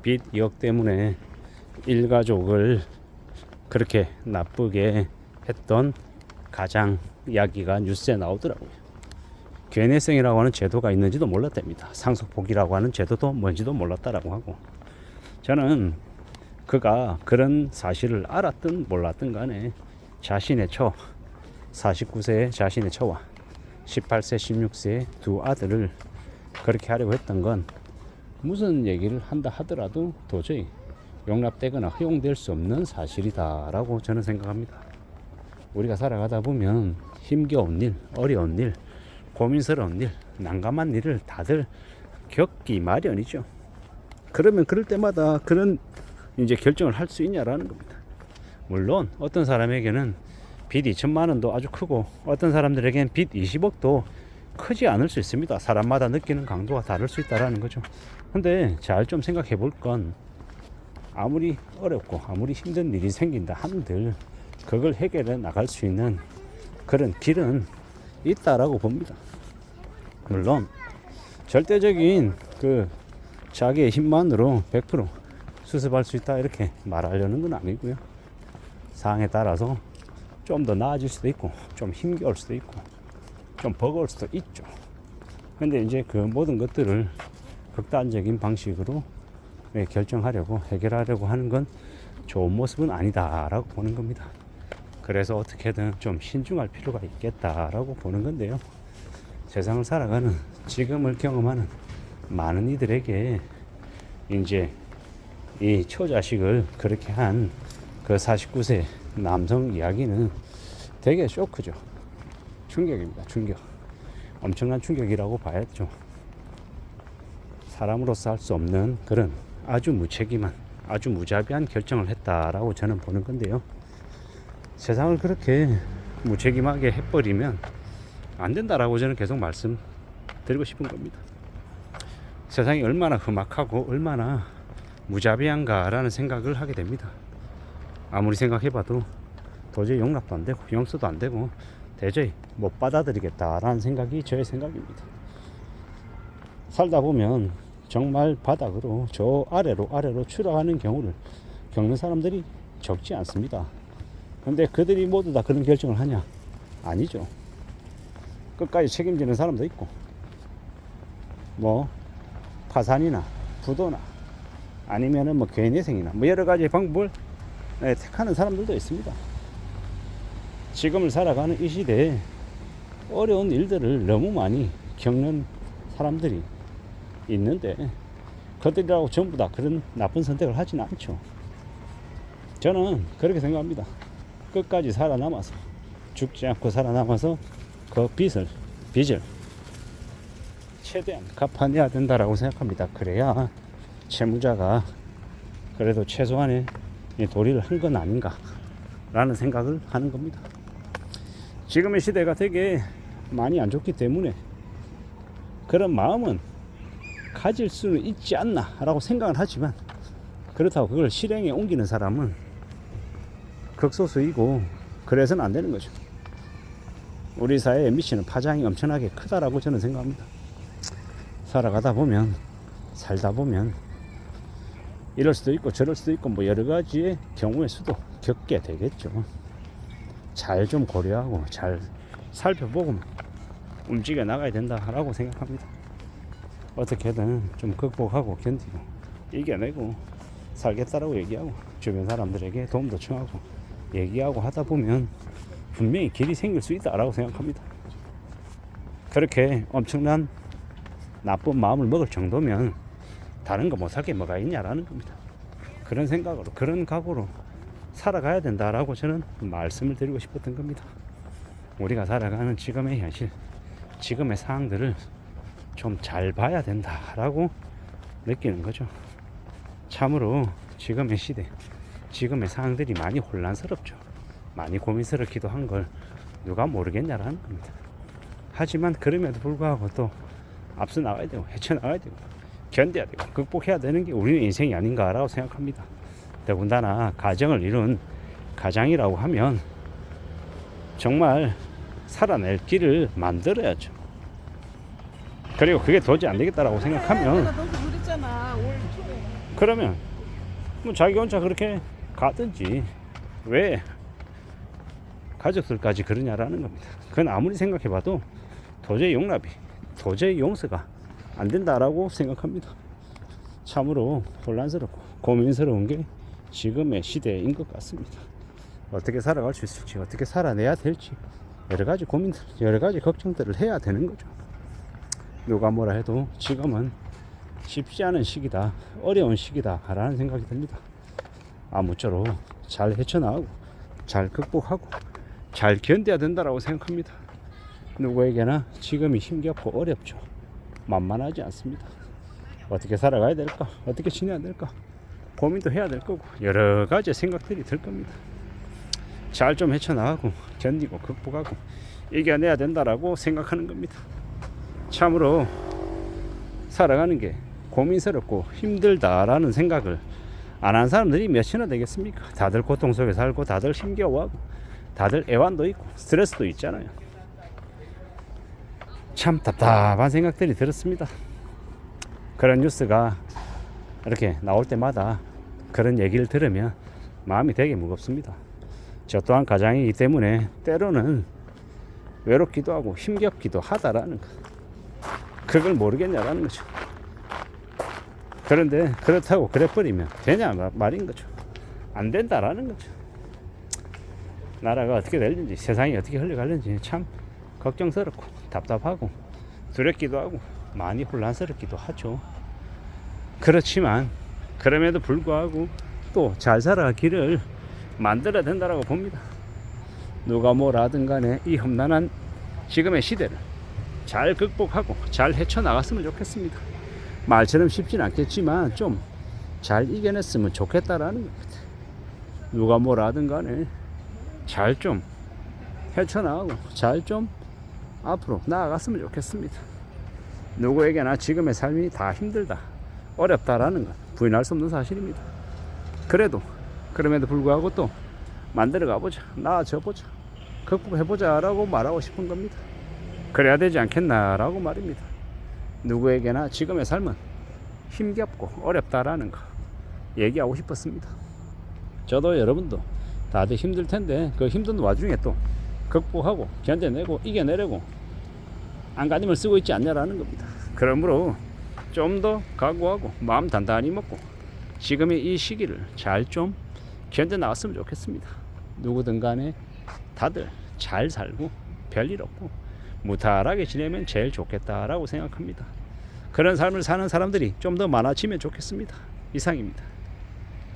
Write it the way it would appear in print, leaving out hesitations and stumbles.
빚 2억 때문에 일가족을 그렇게 나쁘게 했던 가장 이야기가 뉴스에 나오더라고요. 괴내성이라고 하는 제도가 있는지도 몰랐답니다. 상속복이라고 하는 제도도 뭔지도 몰랐다라고 하고, 저는 그가 그런 사실을 알았든 몰랐든 간에 자신의 49세의 자신의 처와 18세 16세의 두 아들을 그렇게 하려고 했던 건 무슨 얘기를 한다 하더라도 도저히 용납되거나 허용될 수 없는 사실이다라고 저는 생각합니다. 우리가 살아가다 보면 힘겨운 일, 어려운 일, 고민스러운 일, 난감한 일을 다들 겪기 마련이죠. 그러면 그럴 때마다 그런 이제 결정을 할 수 있냐라는 겁니다. 물론 어떤 사람에게는 빚 2천만 원도 아주 크고 어떤 사람들에게는 빚 20억도 크지 않을 수 있습니다. 사람마다 느끼는 강도가 다를 수 있다라는 거죠. 근데 잘 좀 생각해 볼 건, 아무리 어렵고 아무리 힘든 일이 생긴다 한들 그걸 해결해 나갈 수 있는 그런 길은 있다라고 봅니다. 물론 절대적인 그 자기의 힘만으로 100% 수습할 수 있다 이렇게 말하려는 건 아니고요. 상황에 따라서 좀 더 나아질 수도 있고 좀 힘겨울 수도 있고 좀 버거울 수도 있죠. 근데 이제 그 모든 것들을 극단적인 방식으로 결정하려고 해결하려고 하는 건 좋은 모습은 아니다라고 보는 겁니다. 그래서 어떻게든 좀 신중할 필요가 있겠다라고 보는 건데요. 세상을 살아가는 지금을 경험하는 많은 이들에게 이제 이 처자식을 그렇게 한 그 49세 남성 이야기는 되게 쇼크죠. 충격입니다. 충격. 엄청난 충격이라고 봐야죠. 사람으로서 할 수 없는 그런 아주 무책임한, 아주 무자비한 결정을 했다라고 저는 보는 건데요. 세상을 그렇게 무책임하게 해버리면 안 된다라고 저는 계속 말씀드리고 싶은 겁니다. 세상이 얼마나 험악하고 얼마나 무자비한가라는 생각을 하게 됩니다. 아무리 생각해봐도 도저히 용납도 안 되고 용서도 안 되고 도저히 못 받아들이겠다라는 생각이 저의 생각입니다. 살다 보면 정말 바닥으로 저 아래로 추락하는 경우를 겪는 사람들이 적지 않습니다. 근데 그들이 모두 다 그런 결정을 하냐? 아니죠. 끝까지 책임지는 사람도 있고, 뭐 파산이나 부도나 아니면은 뭐 괴내생이나 뭐 여러 가지 방법을 택하는 사람들도 있습니다. 지금을 살아가는 이 시대에 어려운 일들을 너무 많이 겪는 사람들이 있는데 그들이라고 전부 다 그런 나쁜 선택을 하지는 않죠. 저는 그렇게 생각합니다. 끝까지 살아남아서, 죽지 않고 살아남아서 그 빚을 최대한 갚아내야 된다라고 생각합니다. 그래야 채무자가 그래도 최소한의 도리를 한 건 아닌가 라는 생각을 하는 겁니다. 지금의 시대가 되게 많이 안 좋기 때문에 그런 마음은 가질 수는 있지 않나 라고 생각을 하지만, 그렇다고 그걸 실행에 옮기는 사람은 극소수이고 그래서는 안 되는 거죠. 우리 사회에 미치는 파장이 엄청나게 크다라고 저는 생각합니다. 살아가다 보면, 살다 보면 이럴 수도 있고 저럴 수도 있고 뭐 여러 가지의 경우의 수도 겪게 되겠죠. 잘 좀 고려하고 잘 살펴보고 움직여 나가야 된다라고 생각합니다. 어떻게든 좀 극복하고 견디고 이겨내고 살겠다라고 얘기하고 주변 사람들에게 도움도 청하고 얘기하고 하다 보면 분명히 길이 생길 수 있다라고 생각합니다. 그렇게 엄청난 나쁜 마음을 먹을 정도면 다른 거 못 살 게 뭐가 있냐라는 겁니다. 그런 생각으로, 그런 각오로 살아가야 된다라고 저는 말씀을 드리고 싶었던 겁니다. 우리가 살아가는 지금의 현실, 지금의 상황들을 좀 잘 봐야 된다라고 느끼는 거죠. 참으로 지금의 시대, 지금의 상황들이 많이 혼란스럽죠. 많이 고민스럽기도 한 걸 누가 모르겠냐라는 겁니다. 하지만 그럼에도 불구하고 또 앞서 나가야 되고 헤쳐나가야 되고 견뎌야 되고 극복해야 되는 게 우리의 인생이 아닌가라고 생각합니다. 더군다나 가정을 이룬 가장이라고 하면 정말 살아낼 길을 만들어야죠. 그리고 그게 도저히 안 되겠다라고 생각하면 그러면 뭐 자기 혼자 그렇게 가든지 왜 가족들까지 그러냐라는 겁니다. 그건 아무리 생각해봐도 도저히 용서가 안 된다라고 생각합니다. 참으로 혼란스럽고 고민스러운 게 지금의 시대인 것 같습니다. 어떻게 살아갈 수 있을지, 어떻게 살아내야 될지 여러 가지 고민들, 여러 가지 걱정들을 해야 되는 거죠. 누가 뭐라 해도 지금은 쉽지 않은 시기다, 어려운 시기다 라는 생각이 듭니다. 아무쪼록 잘 헤쳐나가고 잘 극복하고 잘 견뎌야 된다라고 생각합니다. 누구에게나 지금이 힘겹고 어렵죠. 만만하지 않습니다. 어떻게 살아가야 될까, 어떻게 지내야 될까 고민도 해야 될 거고 여러 가지 생각들이 들 겁니다. 잘 좀 헤쳐나가고 견디고 극복하고 이겨내야 된다라고 생각하는 겁니다. 참으로 살아가는 게 고민스럽고 힘들다라는 생각을 안 한 사람들이 몇이나 되겠습니까? 다들 고통 속에 살고 다들 힘겨워하고 다들 애환도 있고 스트레스도 있잖아요. 참 답답한 생각들이 들었습니다. 그런 뉴스가 이렇게 나올 때마다 그런 얘기를 들으면 마음이 되게 무겁습니다. 저 또한 가장이기 때문에 때로는 외롭기도 하고 힘겹기도 하다라는 것, 그걸 모르겠냐라는 거죠. 그런데 그렇다고 그래버리면 되냐 말인 거죠. 안 된다라는 거죠. 나라가 어떻게 될는지, 세상이 어떻게 흘러갈는지 참 걱정스럽고 답답하고 두렵기도 하고 많이 혼란스럽기도 하죠. 그렇지만 그럼에도 불구하고 또 잘 살아가기를 만들어야 된다고 봅니다. 누가 뭐라든 간에 이 험난한 지금의 시대를 잘 극복하고 잘 헤쳐나갔으면 좋겠습니다. 말처럼 쉽진 않겠지만 좀 잘 이겨냈으면 좋겠다라는 겁니다. 누가 뭐라든 간에 잘 좀 헤쳐나가고 잘 좀 앞으로 나아갔으면 좋겠습니다. 누구에게나 지금의 삶이 다 힘들다, 어렵다라는 건 부인할 수 없는 사실입니다. 그럼에도 불구하고 또 만들어 가보자, 나아져 보자, 극복해 보자라고 말하고 싶은 겁니다. 그래야 되지 않겠나라고 말입니다. 누구에게나 지금의 삶은 힘겹고 어렵다라는 거 얘기하고 싶었습니다. 저도 여러분도 다들 힘들 텐데 그 힘든 와중에 또 극복하고 견뎌내고 이겨내려고 안간힘을 쓰고 있지 않냐라는 겁니다. 그러므로 좀 더 각오하고 마음 단단히 먹고 지금의 이 시기를 잘 좀 견뎌 나왔으면 좋겠습니다. 누구든 간에 다들 잘 살고 별일 없고 무탈하게 지내면 제일 좋겠다라고 생각합니다. 그런 삶을 사는 사람들이 좀 더 많아지면 좋겠습니다. 이상입니다.